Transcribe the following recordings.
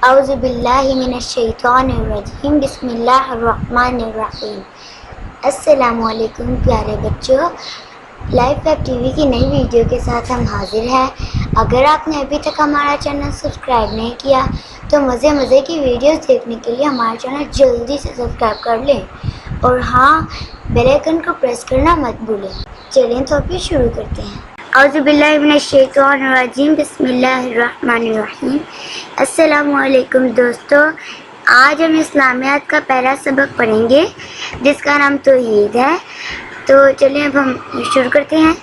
اعوذ باللہ من الشیطان الرجیم بسم اللہ الرحمن الرحیم۔ السلام علیکم پیارے بچوں، لائف ویب ٹی وی کی نئی ویڈیو کے ساتھ ہم حاضر ہیں۔ اگر آپ نے ابھی تک ہمارا چینل سبسکرائب نہیں کیا تو مزے کی ویڈیوز دیکھنے کے لیے ہمارا چینل جلدی سے سبسکرائب کر لیں، اور ہاں، بیل آئیکن کو پریس کرنا مت بھولیں۔ چلیں تو پھر شروع کرتے ہیں۔ اعوذ باللہ من الشیطان الرجیم بسم اللہ الرحمن الرحیم۔ السلام علیکم دوستو، آج ہم اسلامیات کا پہلا سبق پڑھیں گے جس کا نام توحید ہے۔ تو چلیں اب ہم شروع کرتے ہیں۔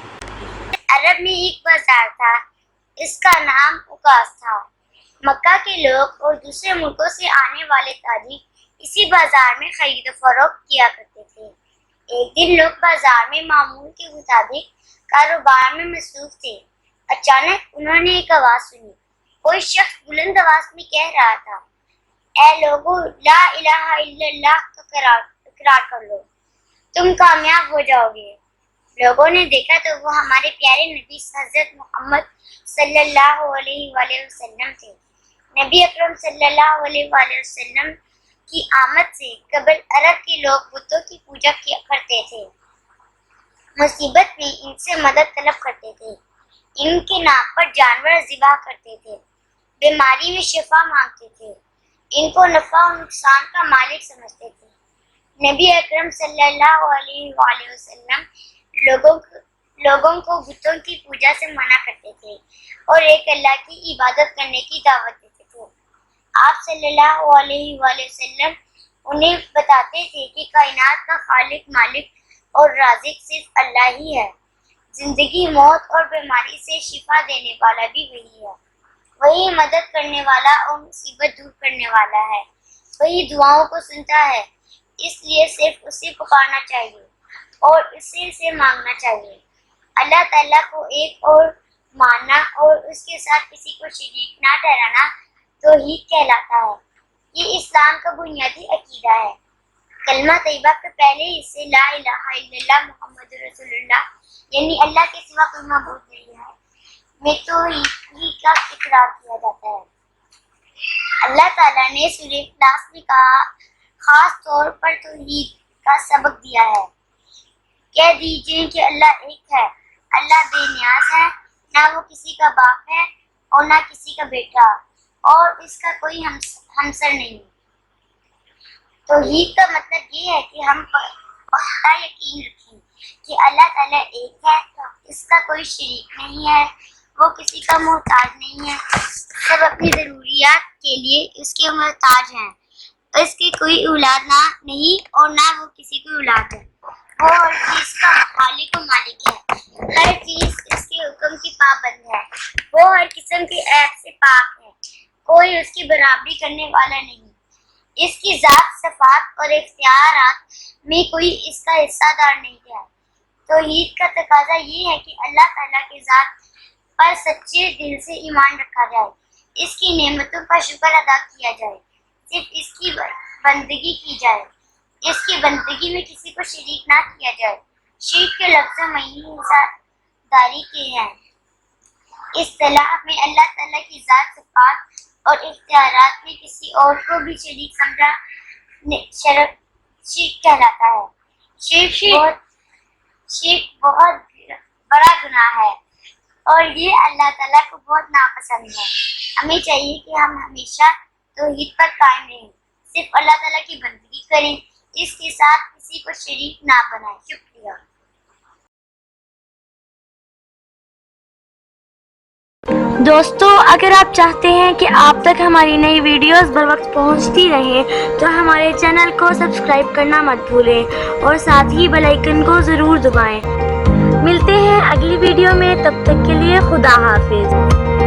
عرب میں ایک بازار تھا، اس کا نام عکاظ تھا۔ مکہ کے لوگ اور دوسرے ملکوں سے آنے والے تاجر اسی بازار میں خرید و فروخت کیا کرتے تھے۔ ایک دن لوگ بازار میں معمول کے مطابق کاروبار میں مصروف تھے۔ اچانک انہوں نے ایک آواز سنی۔ کوئی شخص بلند آواز میں کہہ رہا تھا، اے لوگو، لا الہ الا اللہ کا اقرار کر لو، تم کامیاب ہو جاؤ گے۔ لوگوں نے دیکھا تو وہ ہمارے پیارے نبی حضرت محمد صلی اللہ علیہ وآلہ وسلم تھے۔ نبی اکرم صلی اللہ علیہ وآلہ وسلم کی آمد سے قبل عرب کے لوگ بتوں کی پوجا کرتے تھے، مصیبت میں ان سے مدد طلب کرتے تھے، ان کے نام پر جانور ذبح کرتے تھے، بیماری میں شفا مانگتے تھے، ان کو نفع و نقصان کا مالک سمجھتے تھے۔ نبی اکرم صلی اللہ علیہ وآلہ وسلم لوگوں کو بتوں کی پوجا سے منع کرتے تھے اور ایک اللہ کی عبادت کرنے کی دعوت دیتے تھے۔ آپ صلی اللہ علیہ وآلہ وسلم انہیں بتاتے تھے کہ کائنات کا خالق، مالک اور رازق صرف اللہ ہی ہے۔ زندگی، موت اور بیماری سے شفا دینے والا بھی وہی ہے۔ وہی مدد کرنے والا اور مصیبت دور کرنے والا ہے۔ وہی دعاؤں کو سنتا ہے، اس لیے صرف اسے پکارنا چاہیے اور اسی سے مانگنا چاہیے۔ اللہ تعالیٰ کو ایک اور ماننا اور اس کے ساتھ کسی کو شریک نہ ٹھہرانا توحید کہلاتا ہے۔ یہ اسلام کا بنیادی عقیدہ ہے۔ کلمہ طیبہ کے پہلے حصے لا الہ الا اللہ محمد رسول اللہ یعنی اللہ کے سوا کوئی معبود نہیں ہے میں توحید کا اقرار کیا جاتا ہے۔ اللہ تعالیٰ نے سورہ اخلاص میں کہا، خاص طور پر توحید کا سبق دیا ہے۔ کہہ دیجئے کہ اللہ ایک ہے، اللہ بے نیاز ہے، نہ وہ کسی کا باپ ہے اور نہ کسی کا بیٹا، اور اس کا کوئی ہمسر نہیں۔ توحید کا مطلب یہ ہے کہ ہم پختہ یقین رکھیں کہ اللہ تعالیٰ ایک ہے، اس کا کوئی شریک نہیں ہے، وہ کسی کا محتاج نہیں ہے، سب اپنی ضروریات کے لیے اس کے محتاج ہیں، اس کی کوئی اولاد نہیں اور نہ وہ کسی کی اولاد ہے۔ وہ ہر چیز کا خالق و مالک ہے، ہر چیز اس کے حکم کی پابند ہے، وہ ہر قسم کے عیب سے پاک ہے، کوئی اس کی برابری کرنے والا نہیں، اس کی ذات، صفات اور اختیارات میں کوئی اس کا حصہ دار نہیں ہے۔ توحید کا تقاضا یہ ہے کہ اللہ تعالیٰ کی ذات پر سچے دل سے ایمان رکھا جائے، اس کی نعمتوں کا شکر ادا کیا جائے، صرف اس کی بندگی کی جائے، اس کی بندگی میں کسی کو شریک نہ کیا جائے۔ شرک کے لفظ معین حصہ کے ہیں۔ اصطلاح میں اللہ تعالیٰ کی ذات، صفات اور اختیارات میں کسی اور کو بھی شریک سمجھا شرک کہلاتا ہے۔ شرک بہت بڑا گناہ ہے اور یہ اللہ تعالیٰ کو بہت ناپسند ہے۔ ہمیں چاہیے کہ ہم ہمیشہ توحید پر قائم رہیں، صرف اللہ تعالیٰ کی بندگی کریں، اس کے ساتھ کسی کو شریک نہ بنائیں۔ شکریہ۔ دوستو، اگر آپ چاہتے ہیں کہ آپ تک ہماری نئی ویڈیوز بر وقت پہنچتی رہیں تو ہمارے چینل کو سبسکرائب کرنا مت بھولیں اور ساتھ ہی بیل آئیکن کو ضرور دبائیں۔ ملتے ہیں اگلی ویڈیو میں، تب تک کے لیے خدا حافظ۔